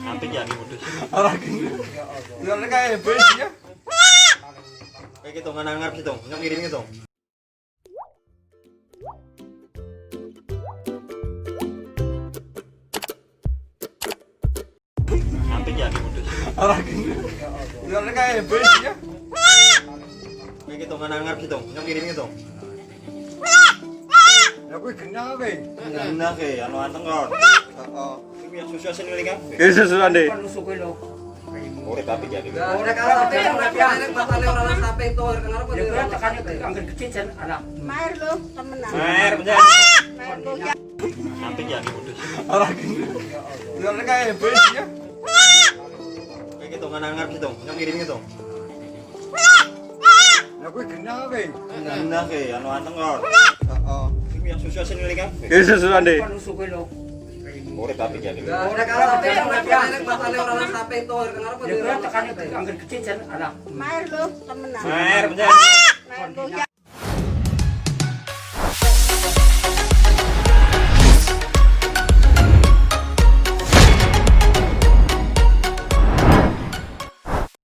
Apik ya iki modus. Ora gini. Ya Allah kayak bes ya. Kayak gitu ngarep gitu. Ngirim gitu. Apik ya iki modus. Ora gini. Ya Allah kayak bes ya. Kayak gitu ngarep gitu. Ngirim gitu. Ya kuwi genah kowe. Nah ke anu anteng kon. Heeh. Iki yang susah sini kan. Ki susulan Dik. Urip apik ya iki. Ora kalau enek matane ora ana sampe to kenapa Ya kira tekan angger gede jan anak. Mair lo, temenan. Mer benjar. Mair lo ya. Apik ya iki modus. Ora gini. Ya Allah kayak bes ya. Kayak gitu ngarep gitu. Ngirim gitu. Ya kuwi genah kowe. Nah ke anu anteng kon. Heeh. Iki yang susah sini kan. Ki susulan Dik. Nusuke lho. Urip apik ya iki. Ora kalau enek matane ora ana sampe to kenapa Ya kira tekan angger gede jan anak. Mair lo, temenan. Mer benjar. Mair lo ya.